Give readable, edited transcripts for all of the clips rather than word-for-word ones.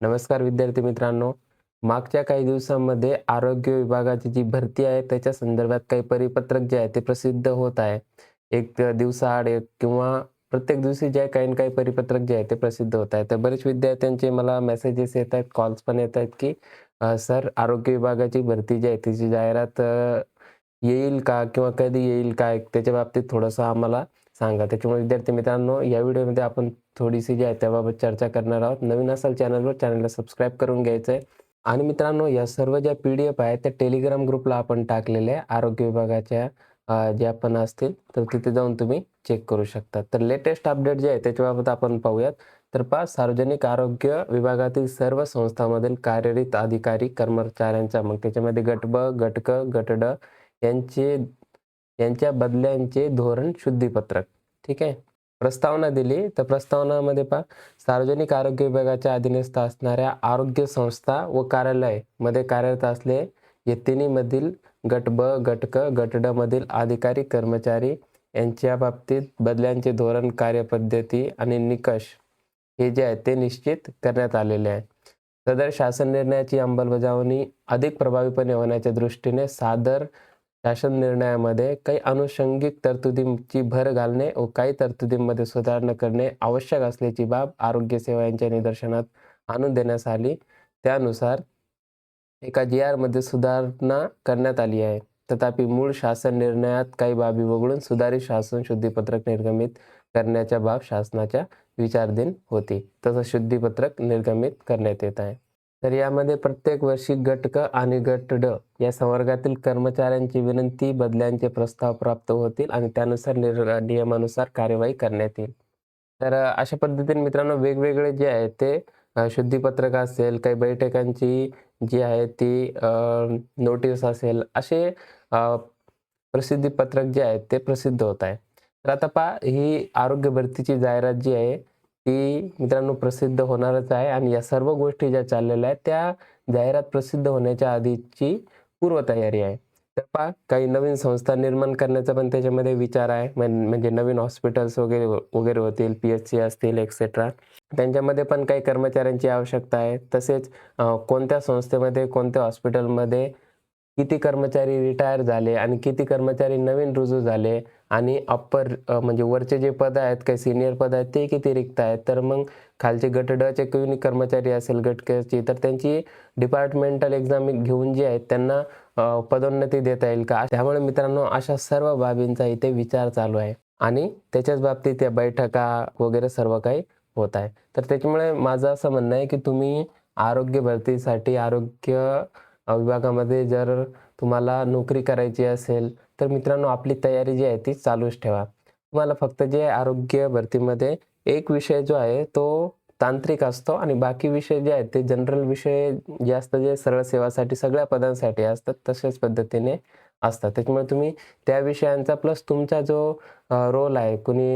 नमस्कार विद्यार्थी मित्रांनो. मागच्या काही दिवसांमध्ये आरोग्य विभागाची जी भरती आहे त्याच्या संदर्भात काही परिपत्रक जे आहे ते प्रसिद्ध होत आहे. एक दिवसाआड एक किंवा प्रत्येक दिवशी जे आहे काही ना काही परिपत्रक जे आहे ते प्रसिद्ध होत आहे. तर बरेच विद्यार्थ्यांचे मला मेसेजेस येत आहेत, कॉल्स पण येत आहेत, की सर आरोग्य विभागाची भरती जी आहे त्याची जाहिरात येईल का? किंवा कधी येईल काय? त्याच्या बाबतीत थोडंसं आम्हाला सांगा. त्याच्यामुळे विद्यार्थी मित्रांनो, या व्हिडिओमध्ये आपण थोडीशी जी आहे त्याबाबत चर्चा करणार आहोत. नवीन असाल चॅनलवर, चॅनलला सबस्क्राईब करून घ्यायचं आहे. आणि मित्रांनो, या सर्व ज्या पी-डी-एफ आहेत त्या टेलिग्राम ग्रुपला आपण टाकलेल्या आहे. आरोग्य विभागाच्या ज्या पण असतील तर तिथे जाऊन तुम्ही चेक करू शकता. तर लेटेस्ट अपडेट जे आहे त्याच्याबाबत आपण पाहूयात. तर पहा, सार्वजनिक आरोग्य विभागातील सर्व संस्थांमधील कार्यरत अधिकारी कर्मचाऱ्यांचा, मग त्याच्यामध्ये गट ब, गट क, गट ड यांचे यांच्या बदल्यांचे धोरण शुद्धीपत्रक. ठीक आहे. प्रस्तावना दिली, तर प्रस्तावनामध्ये पहा, सार्वजनिक आरोग्य विभागाच्या अधीनस्थ असणाऱ्या आरोग्य संस्था व कार्यालय मध्ये कार्यरत असले या तिन्हीमधील गट ब, गट क, गट ड मधील अधिकारी कर्मचारी यांच्या बाबतीत बदल्यांचे धोरण, कार्यपद्धती आणि निकष हे जे आहे ते निश्चित करण्यात आलेले आहे. सदर शासन निर्णयाची अंमलबजावणी अधिक प्रभावीपणे होण्याच्या दृष्टीने सादर शासन निर्णयामध्ये काही अनुषंगिक तरतुदींची भर घालणे व काही तरतुदींमध्ये सुधारणा करणे आवश्यक असल्याची बाब आरोग्य सेवा यांच्या निदर्शनात आणून देण्यास आली. त्यानुसार एका जी-आरमध्ये सुधारणा करण्यात आली आहे. तथापि मूळ शासन निर्णयात काही बाबी वगळून सुधारित शासन शुद्धीपत्रक निर्गमित करण्याच्या बाब शासनाच्या विचाराधीन होती. तसं शुद्धीपत्रक निर्गमित करण्यात येत आहे. तर यामध्ये प्रत्येक वर्षी गट क आणि गट ड या संवर्गातील कर्मचाऱ्यांची विनंती, बदल्यांचे प्रस्ताव प्राप्त होतील आणि त्यानुसार नियमानुसार कार्यवाही करण्यात येईल. तर अशा पद्धतीने मित्रांनो वेगवेगळे जे आहे ते शुद्धीपत्रक असेल, काही बैठकांची जी आहे ती नोटीस असेल, असे प्रसिद्धीपत्रक जे आहेत ते प्रसिद्ध होत आहे. तर आता पहा, ही आरोग्य भरतीची जाहिरात जी आहे ती मित्रांनो प्रसिद्ध होणारच आहे आणि या सर्व गोष्टी ज्या चाललेल्या आहेत त्या जाहिरात प्रसिद्ध होण्याच्या आधीची पूर्वतयारी आहे. तर पहा, काही नवीन संस्था निर्माण करण्याचा पण त्याच्यामध्ये विचार आहे. म्हणजे नवीन हॉस्पिटल्स वगैरे वगैरे होतील, पी-एच-सी असतील एक्सेट्रा. त्यांच्यामध्ये पण काही कर्मचाऱ्यांची आवश्यकता आहे. तसेच कोणत्या संस्थेमध्ये, कोणत्या हॉस्पिटलमध्ये किती कर्मचारी रिटायर झाले आणि किती कर्मचारी नवीन रुजू झाले आणि अप्पर म्हणजे वरचे जे पद आहेत, काही सीनियर पद आहेत ते किती रिक्त आहेत. तर मग खालचे गट ड चे कोणी कर्मचारी असेल गट क ची, तर त्यांची डिपार्टमेंटल एक्झाम घेऊन जे आहेत त्यांना पदोन्नती देता येईल का? त्यामुळे मित्रांनो अशा सर्व बाबींचा इथे विचार चालू आहे आणि त्याच्याच बाबतीत या बैठका वगैरे सर्व काही होत आहे. तर त्याच्यामुळे माझं असं म्हणणं आहे की तुम्ही आरोग्य भरतीसाठी विभागामध्ये जर तुम्हाला नोकरी करायची असेल तर मित्रांनो आपली तयारी जी आहे ती चालूच ठेवा. तुम्हाला फक्त जे आरोग्य भरतीमध्ये एक विषय जो आहे तो तांत्रिक असतो आणि बाकी विषय जे आहेत ते जनरल विषय जे असतात, जे सरळ सेवासाठी सगळ्या पदांसाठी असतात तशाच पद्धतीने असतात. त्याच्यामुळे तुम्ही त्या विषयांचा प्लस तुमचा जो रोल आहे, कुणी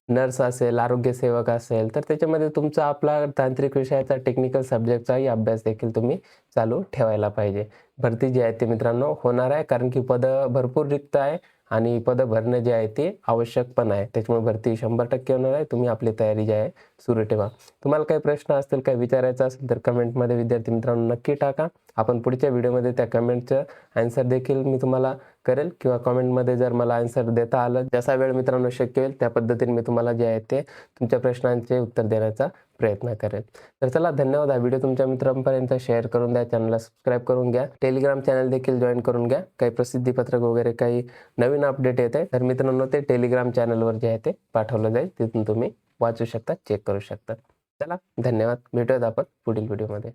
नर्स असेल, आरोग्य सेवक असेल, तर त्याच्यामध्ये तुमचा आपला तांत्रिक विषयाचा, टेक्निकल सब्जेक्टचाही अभ्यास देखील तुम्ही चालू ठेवायला पाहिजे. भरती जी आहे ते मित्रांनो होणार आहे, कारण की पदं भरपूर रिक्त आहे आणि पदं भरणं जे आहे ते आवश्यक पण आहे. त्याच्यामुळे भरती 100% होणार आहे. तुम्ही आपली तयारी जी आहे सुरू ठेवा. तुम्हाला काही प्रश्न असतील, काही विचारायचं असेल तर कमेंटमध्ये विद्यार्थी मित्रांनो नक्की टाका. आपण पुढच्या व्हिडिओमध्ये त्या कमेंटचं आन्सर देखील मी तुम्हाला करेल किंवा कमेंटमध्ये जर मला आन्सर देता आलं, जसा वेळ मित्रांनो शक्य होईल त्या पद्धतीने मी तुम्हाला जे आहे ते तुमच्या प्रश्नांचे उत्तर देण्याचा प्रयत्न करेल. तर चला, धन्यवाद. हा व्हिडिओ तुमच्या मित्रांपर्यंत शेअर करून द्या, चॅनलला सबस्क्राईब करून घ्या, टेलिग्राम चॅनल देखील जॉईन करून घ्या. काही प्रसिद्धीपत्रक वगैरे काही नवीन अपडेट येत आहे तर मित्रांनो ते टेलिग्राम चॅनलवर जे आहे ते पाठवलं जाईल, तिथून तुम्ही वाचू शकता, चेक करू शकता. चला, धन्यवाद. भेटूयात आपण पुढील व्हिडिओमध्ये.